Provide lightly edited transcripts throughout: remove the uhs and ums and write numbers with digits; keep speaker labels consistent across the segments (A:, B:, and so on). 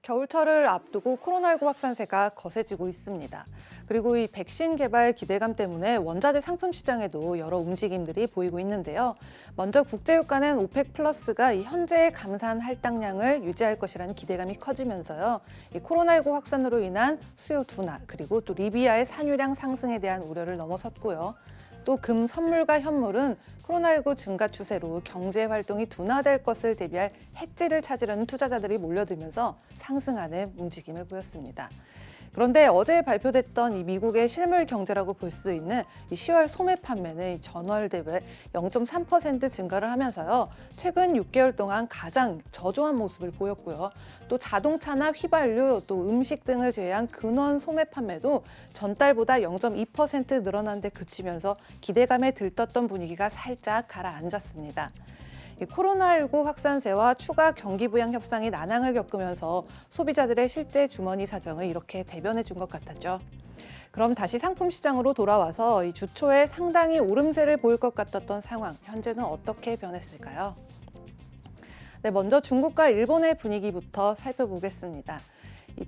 A: 겨울철을 앞두고 코로나19 확산세가 거세지고 있습니다. 그리고 이 백신 개발 기대감 때문에 원자재 상품 시장에도 여러 움직임들이 보이고 있는데요. 먼저 국제유가는 오펙 플러스가 이 현재의 감산 할당량을 유지할 것이라는 기대감이 커지면서요. 이 코로나19 확산으로 인한 수요 둔화, 그리고 또 리비아의 산유량 상승에 대한 우려를 넘어섰고요. 또 금, 선물과 현물은 코로나19 증가 추세로 경제 활동이 둔화될 것을 대비할 해지를 찾으려는 투자자들이 몰려들면서 상승하는 움직임을 보였습니다. 그런데 어제 발표됐던 이 미국의 실물 경제라고 볼 수 있는 이 10월 소매 판매는 전월 대비 0.3% 증가를 하면서요. 최근 6개월 동안 가장 저조한 모습을 보였고요. 또 자동차나 휘발유, 또 음식 등을 제외한 근원 소매 판매도 전달보다 0.2% 늘어난 데 그치면서 기대감에 들떴던 분위기가 살짝 가라앉았습니다. 코로나19 확산세와 추가 경기 부양 협상이 난항을 겪으면서 소비자들의 실제 주머니 사정을 이렇게 대변해 준 것 같았죠. 그럼 다시 상품 시장으로 돌아와서 이 주초에 상당히 오름세를 보일 것 같았던 상황, 현재는 어떻게 변했을까요? 네, 먼저 중국과 일본의 분위기부터 살펴보겠습니다.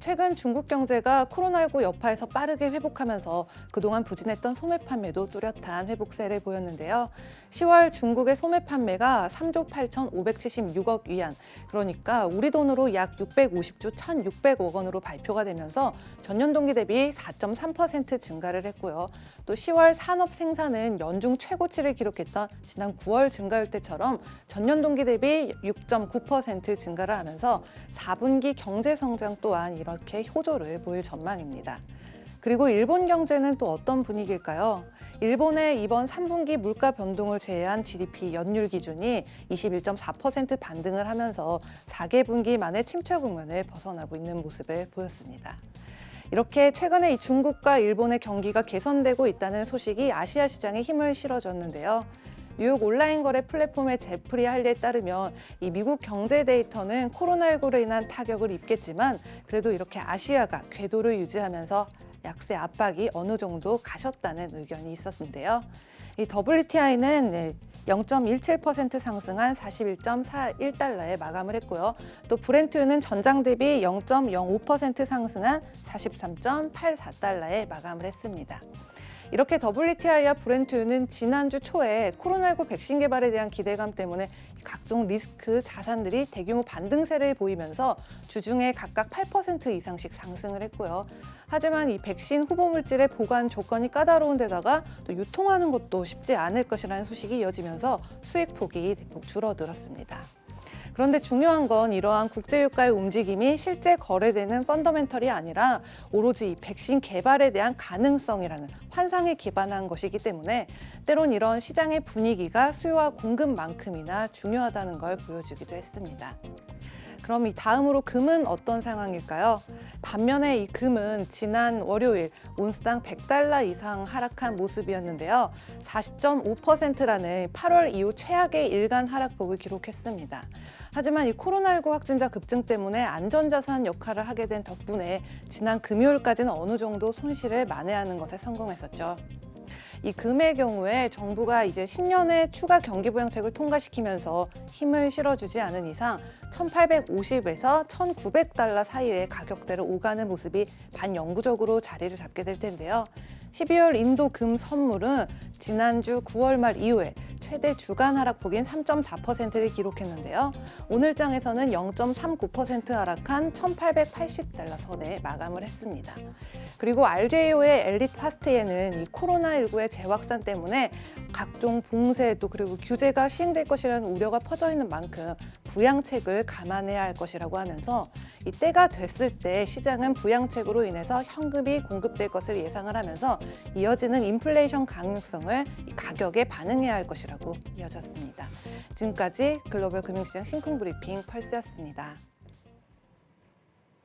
A: 최근 중국 경제가 코로나19 여파에서 빠르게 회복하면서 그동안 부진했던 소매 판매도 뚜렷한 회복세를 보였는데요. 10월 중국의 소매 판매가 3조 8,576억 위안, 그러니까 우리 돈으로 약 650조 1,600억 원으로 발표가 되면서 전년 동기 대비 4.3% 증가를 했고요. 또 10월 산업 생산은 연중 최고치를 기록했던 지난 9월 증가율 때처럼 전년 동기 대비 6.9% 증가를 하면서 4분기 경제 성장 또한 이렇게 효조를 보일 전망입니다. 그리고 일본 경제는 또 어떤 분위기일까요? 일본의 이번 3분기 물가 변동을 제외한 GDP 연율 기준이 21.4% 반등을 하면서 4개 분기 만에 침체 국면을 벗어나고 있는 모습을 보였습니다. 이렇게 최근에 이 중국과 일본의 경기가 개선되고 있다는 소식이 아시아 시장에 힘을 실어줬는데요. 뉴욕 온라인 거래 플랫폼의 제프리 할리에 따르면 이 미국 경제 데이터는 코로나19로 인한 타격을 입겠지만 그래도 이렇게 아시아가 궤도를 유지하면서 약세 압박이 어느 정도 가셨다는 의견이 있었는데요. 이 WTI는 0.17% 상승한 41.41달러에 마감을 했고요. 또 브렌트유는 전장 대비 0.05% 상승한 43.84달러에 마감을 했습니다. 이렇게 WTI와 브렌트유는 지난주 초에 코로나19 백신 개발에 대한 기대감 때문에 각종 리스크 자산들이 대규모 반등세를 보이면서 주중에 각각 8% 이상씩 상승을 했고요. 하지만 이 백신 후보 물질의 보관 조건이 까다로운 데다가 또 유통하는 것도 쉽지 않을 것이라는 소식이 이어지면서 수익폭이 대폭 줄어들었습니다. 그런데 중요한 건 이러한 국제유가의 움직임이 실제 거래되는 펀더멘털이 아니라 오로지 백신 개발에 대한 가능성이라는 환상에 기반한 것이기 때문에 때론 이런 시장의 분위기가 수요와 공급만큼이나 중요하다는 걸 보여주기도 했습니다. 그럼 이 다음으로 금은 어떤 상황일까요? 반면에 이 금은 지난 월요일 온스당 100달러 이상 하락한 모습이었는데요. 40.5%라는 8월 이후 최악의 일간 하락폭을 기록했습니다. 하지만 이 코로나19 확진자 급증 때문에 안전자산 역할을 하게 된 덕분에 지난 금요일까지는 어느 정도 손실을 만회하는 것에 성공했었죠. 이 금의 경우에 정부가 이제 신년에 추가 경기 부양책을 통과시키면서 힘을 실어주지 않은 이상 1,850에서 1,900달러 사이의 가격대를 오가는 모습이 반영구적으로 자리를 잡게 될 텐데요. 12월 인도 금 선물은 지난주 9월 말 이후에 최대 주간 하락폭인 3.4%를 기록했는데요. 오늘 장에서는 0.39% 하락한 1,880달러 선에 마감을 했습니다. 그리고 RJO의 엘리트 파스트에는 이 코로나19의 재확산 때문에 각종 봉쇄 또 그리고 규제가 시행될 것이라는 우려가 퍼져 있는 만큼 부양책을 감안해야 할 것이라고 하면서 이 때가 됐을 때 시장은 부양책으로 인해서 현금이 공급될 것을 예상을 하면서 이어지는 인플레이션 가능성을 가격에 반응해야 할 것이라고 이어졌습니다. 지금까지 글로벌 금융시장 심쿵 브리핑 펄스였습니다.